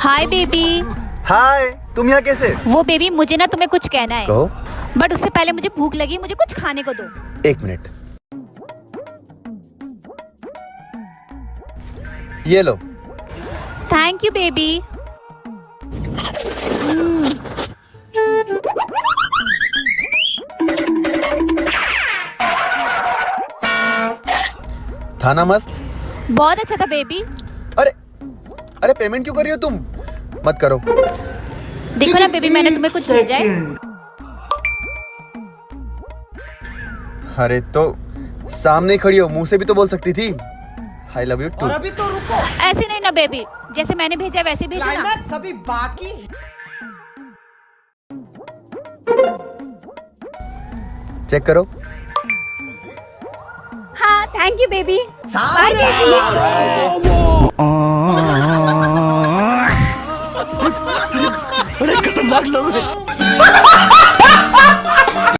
Hi baby. हाय, तुम यहाँ कैसे? वो बेबी मुझे ना तुम्हें कुछ कहना है, कहो। बट उससे पहले मुझे भूख लगी, मुझे कुछ खाने को दो। एक मिनट, ये लो। Thank you baby. था ना मस्त? बहुत अच्छा था बेबी। अरे अरे, पेमेंट क्यों कर रही हो तुम? मत करो। देखो ना बेबी, मैंने तुम्हें कुछ भेजा है। अरे तो सामने ही खड़ी हो, मुंह से भी तो बोल सकती थी। I love you too. और अभी तो रुको, ऐसे नहीं ना बेबी, जैसे मैंने भेजा वैसे भेजो ना। क्लाइमैक्स अभी बाकी। चेक करो। हाँ thank you baby. Bye baby. अरे खतरनाक लोग हैं।